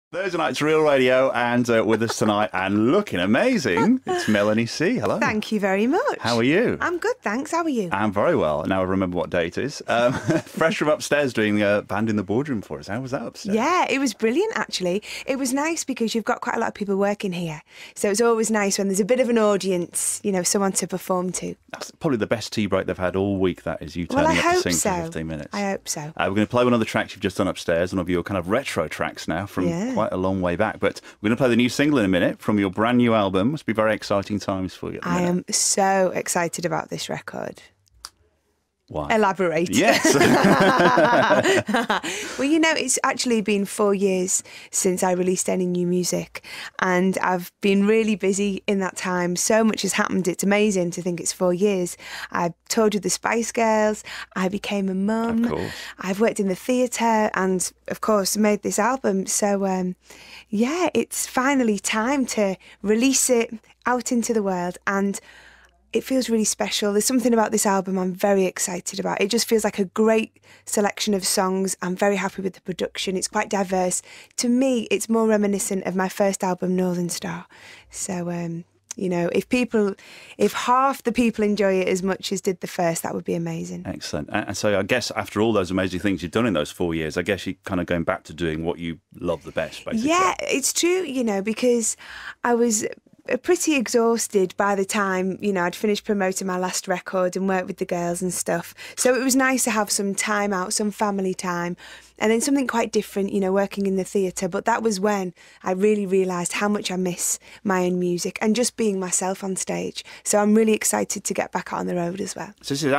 Thursday night's Real Radio, and with us tonight and looking amazing, it's Melanie C. Hello. Thank you very much. How are you? I'm good, thanks. How are you? I'm very well. Now I remember what day it is. Fresh from upstairs doing Band in the Boardroom for us. How was that upstairs? Yeah, it was brilliant, actually. It was nice because you've got quite a lot of people working here. So it's always nice when there's a bit of an audience, you know, someone to perform to. That's probably the best tea break they've had all week, that is, you turning up to sing for 15 minutes. I hope so. We're going to play one of the tracks you've just done upstairs, one of your kind of retro tracks now from quite a long way back. But we're going to play the new single in a minute from your brand new album. Must be very exciting times for you. I am so excited about this record. Why? Elaborate. Yes. Well, you know, it's actually been 4 years since I released any new music, and I've been really busy in that time. So much has happened. It's amazing to think it's 4 years. I toured with the Spice Girls. I became a mum. Of course. I've worked in the theatre and, of course, made this album. So, yeah, it's finally time to release it out into the world, and it feels really special. There's something about this album I'm very excited about. It just feels like a great selection of songs. I'm very happy with the production. It's quite diverse. To me, it's more reminiscent of my first album, Northern Star. So, you know, if half the people enjoy it as much as did the first, that would be amazing. Excellent. And so I guess after all those amazing things you've done in those 4 years, I guess you're kind of going back to doing what you love the best, basically. Yeah, it's true, you know, because I was pretty exhausted by the time, you know, I'd finished promoting my last record and worked with the girls and stuff. So it was nice to have some time out, some family time, and then something quite different, you know, working in the theatre. But that was when I really realised how much I miss my own music and just being myself on stage. So I'm really excited to get back out on the road as well. So this is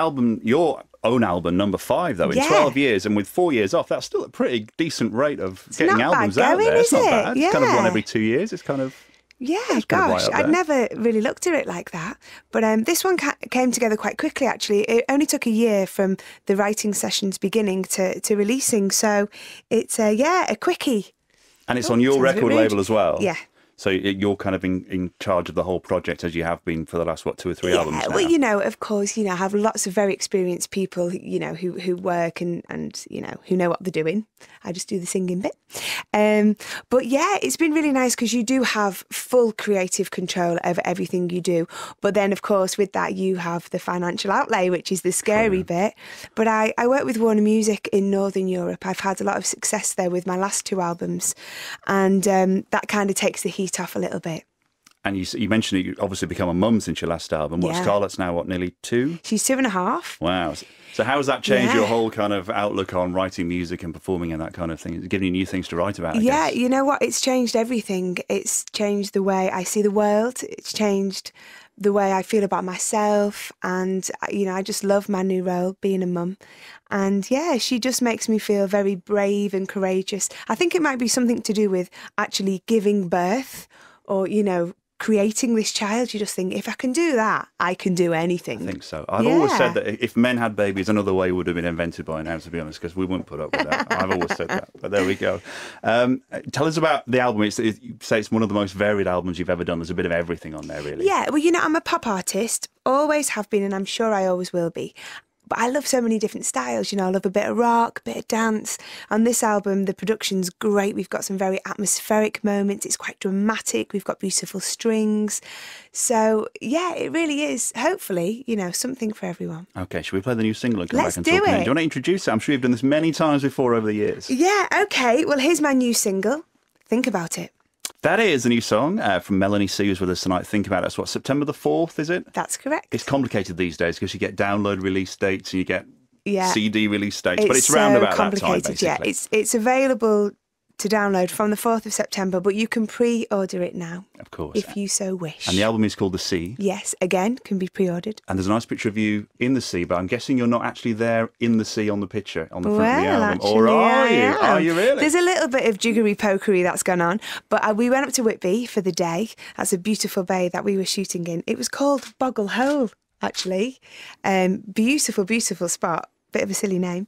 your own album, number 5, though, in 12 years, and with 4 years off, that's still a pretty decent rate of getting albums out there. It's not bad. It's kind of one every 2 years. It's kind of... Yeah, gosh, I'd never really looked at it like that. But this one came together quite quickly, actually. It only took a year from the writing sessions beginning to releasing. So it's, a quickie. And it's on your record label as well? Yeah. So you're kind of in charge of the whole project, as you have been for the last, 2 or 3 albums now? Well, you know, of course, you know, I have lots of very experienced people, you know, who work and you know, who know what they're doing. I just do the singing bit. But yeah, it's been really nice because you do have full creative control over everything you do. But then, of course, with that, you have the financial outlay, which is the scary bit. But I work with Warner Music in Northern Europe. I've had a lot of success there with my last 2 albums. And that kind of takes the heat off a little bit. And you mentioned you obviously become a mum since your last album. What, Scarlett's now, nearly 2? She's 2.5. Wow. So how has that changed your whole kind of outlook on writing music and performing and that kind of thing? It's giving you new things to write about, I guess. You know what? It's changed everything. It's changed the way I see the world. It's changed the way I feel about myself. And, you know, I just love my new role, being a mum. And yeah, she just makes me feel very brave and courageous. I think it might be something to do with actually giving birth or, you know, creating this child. You just think, if I can do that, I can do anything. I think so. I've always said that if men had babies, another way would have been invented by now, to be honest, because we wouldn't put up with that. I've always said that. But there we go. Tell us about the album. You say it's one of the most varied albums you've ever done. There's a bit of everything on there, really. Yeah, well, you know, I'm a pop artist, always have been, and I'm sure I always will be. But I love so many different styles, you know, I love a bit of rock, a bit of dance. On this album, the production's great. We've got some very atmospheric moments. It's quite dramatic. We've got beautiful strings. So, yeah, it really is, hopefully, you know, something for everyone. OK, should we play the new single and come back and talk? Do you want to introduce it? I'm sure you've done this many times before over the years. Yeah, OK. Well, here's my new single. Think About It. That is a new song from Melanie C, who's with us tonight. Think About it. That's what, September the 4th, is it? That's correct. It's complicated these days because you get download release dates and you get CD release dates, but it's round about that time, basically. Yeah, it's available to download from the 4th of September, but you can pre-order it now. Of course. If you so wish. And the album is called The Sea. Yes, again, can be pre-ordered. And there's a nice picture of you in the sea, but I'm guessing you're not actually there in the sea on the picture, on the front of the album. Actually, or are you? Are you really? There's a little bit of jiggery-pokery that's gone on, but we went up to Whitby for the day. That's a beautiful bay that we were shooting in. It was called Boggle Hole, actually. Beautiful, beautiful spot. Bit of a silly name.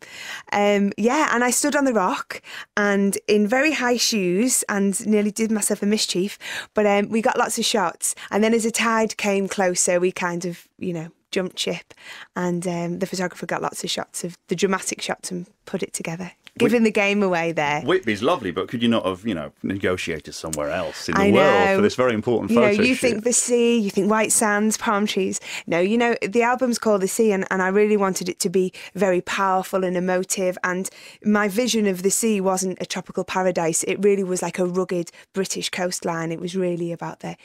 And I stood on the rock and in very high shoes and nearly did myself a mischief, but we got lots of shots. And then as the tide came closer, we kind of, you know, jumped ship, and the photographer got lots of shots of the dramatic shots and put it together. giving the game away there. Whitby's lovely, but could you not have, negotiated somewhere else in the I world know. for this very important photo You shoot? think the sea, you think white sands, palm trees. No, the album's called The Sea, and I really wanted it to be very powerful and emotive. And my vision of the sea wasn't a tropical paradise. It really was like a rugged British coastline. It was really about the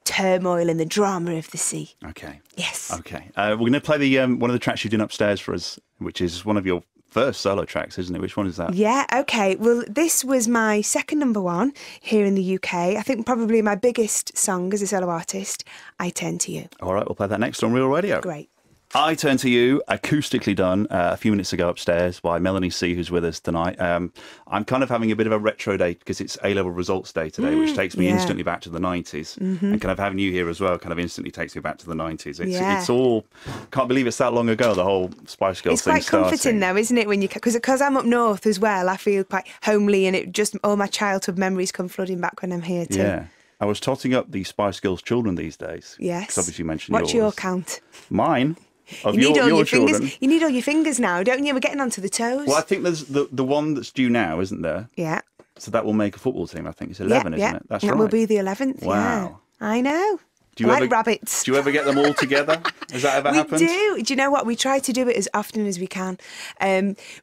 turmoil and the drama of the sea. Okay. Yes. Okay. We're going to play the one of the tracks you've done upstairs for us, which is one of your first solo tracks, isn't it? Which one is that? Yeah, okay. Well, this was my second #1 here in the UK. I think probably my biggest song as a solo artist, I Turn to You. All right, we'll play that next on Real Radio. Great. I Turn to You, acoustically done a few minutes ago upstairs by Melanie C, who's with us tonight. I'm kind of having a bit of a retro day because it's A-level results day today, which takes me instantly back to the 90s. And kind of having you here as well kind of instantly takes me back to the 90s. It's all, can't believe it's that long ago, the whole Spice Girls thing starting. It's quite comforting though, isn't it, when you, because I'm up north as well, I feel quite homely, and it just, all my childhood memories come flooding back when I'm here too. Yeah. I was totting up the Spice Girls children these days. Yes. 'Cause obviously you mentioned What's yours. your count? Mine? Of You need all your children. fingers. You need all your fingers now, don't you? We're getting onto the toes. Well, I think there's the one that's due now, isn't there? Yeah. So that will make a football team. I think it's 11, isn't it? That's that right. will be the 11th. Wow. Yeah. I know. Do you like ever, rabbits. Do you ever get them all together? Has that ever happened? We do. Do you know what? We try to do it as often as we can.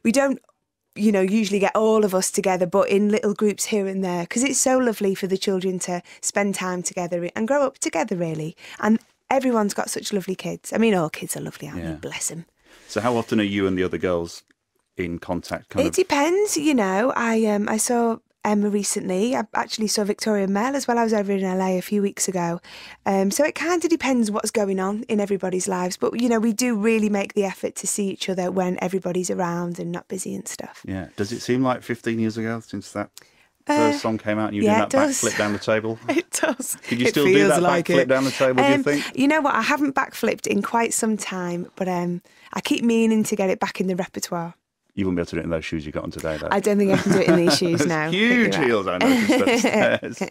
We don't, usually get all of us together, but in little groups here and there, because it's so lovely for the children to spend time together and grow up together, really. And everyone's got such lovely kids. I mean, all kids are lovely, aren't they? Bless them. So how often are you and the other girls in contact? It depends, I saw Emma recently. I actually saw Victoria Mel as well. I was over in LA a few weeks ago. So it kind of depends what's going on in everybody's lives. But, we do really make the effort to see each other when everybody's around and not busy and stuff. Yeah. Does it seem like 15 years ago since that first song came out and you did that backflip down the table? It does. Could you still do that backflip down the table, do you think? You know what? I haven't backflipped in quite some time, but I keep meaning to get it back in the repertoire. You wouldn't be able to do it in those shoes you've got on today, though. I don't think I can do it in these shoes now. Huge heels, I noticed upstairs.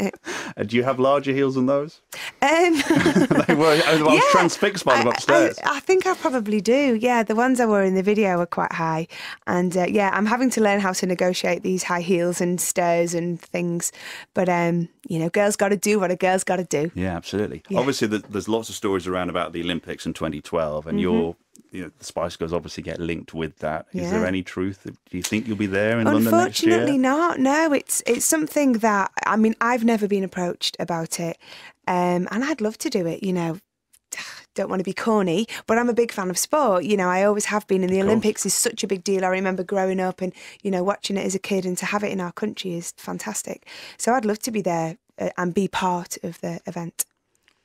Do you have larger heels than those? I was transfixed by them upstairs. I think I probably do. Yeah, the ones I wore in the video are quite high. And I'm having to learn how to negotiate these high heels and stairs and things. But, girls got to do what a girl's got to do. Yeah, absolutely. Yeah. Obviously, there's lots of stories around about the Olympics in 2012, and the Spice Girls obviously get linked with that. Is there any truth? Do you think you'll be there in London next year? Unfortunately not. No, it's something that, I've never been approached about it. And I'd love to do it, Don't want to be corny, but I'm a big fan of sport. I always have been, and the Olympics is such a big deal. I remember growing up and, watching it as a kid, and to have it in our country is fantastic. So I'd love to be there and be part of the event.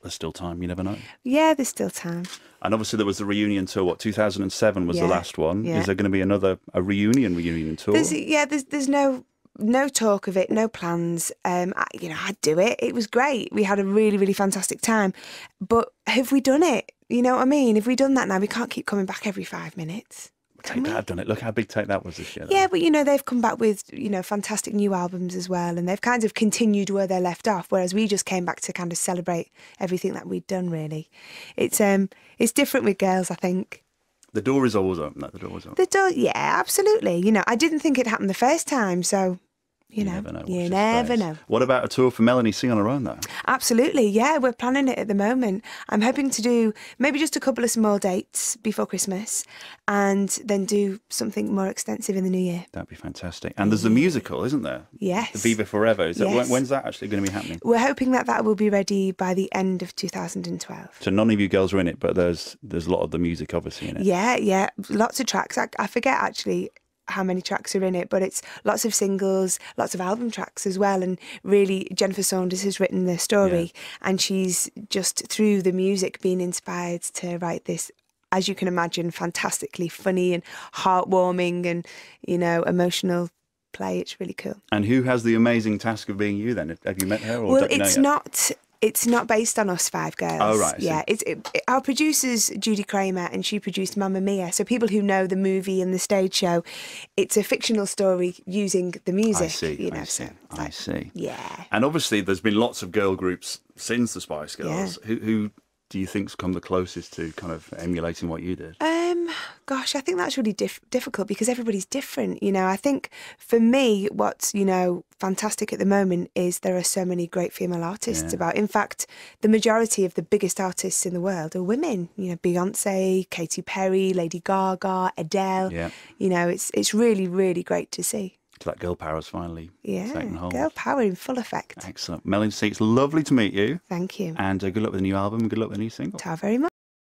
There's still time, you never know. Yeah, there's still time. And obviously there was the reunion tour, 2007 was the last one. Yeah. Is there going to be a reunion tour? There's no talk of it, no plans. I'd do it. It was great. We had a really, really fantastic time. But have we done it? You know what I mean? Have we done that now? We can't keep coming back every 5 minutes. Take That, I've done it. Look how big Take That was this year. Though. Yeah, but they've come back with, fantastic new albums as well, and they've kind of continued where they left off, whereas we just came back to kind of celebrate everything that we'd done, really. It's different with girls, I think. The door is always open. The door, yeah, absolutely. I didn't think it happened the first time, so... You never know. You never know. What about a tour for Melanie C on her own, though? Absolutely, yeah. We're planning it at the moment. I'm hoping to do maybe just a couple of small dates before Christmas and then do something more extensive in the new year. That'd be fantastic. And there's a musical, isn't there? Yes. The Viva Forever. Yes. When's that actually going to be happening? We're hoping that will be ready by the end of 2012. So none of you girls are in it, but there's a lot of the music obviously in it. Yeah. Lots of tracks. I forget actually how many tracks are in it, but it's lots of singles, lots of album tracks as well. And really, Jennifer Saunders has written the story, and she's just through the music been inspired to write this, as you can imagine, fantastically funny and heartwarming and, emotional play. It's really cool. And who has the amazing task of being you then? Have you met her? Or Well, it's not based on us 5 girls. Oh, right. Yeah, our producer's Judy Kramer, and she produced Mamma Mia. So people who know the movie and the stage show, it's a fictional story using the music. I see. Yeah. And obviously there's been lots of girl groups since the Spice Girls. Yeah. Who do you think's come the closest to kind of emulating what you did? Gosh, I think that's really difficult because everybody's different. You know, I think for me, what's, you know, fantastic at the moment is there are so many great female artists about. In fact, the majority of the biggest artists in the world are women. You know, Beyonce, Katy Perry, Lady Gaga, Adele. Yeah. You know, it's really, really great to see. That girl power is finally taken hold. Girl power in full effect. Excellent. Melanie C, it's lovely to meet you. Thank you. And good luck with the new album and good luck with the new single. Ta very much.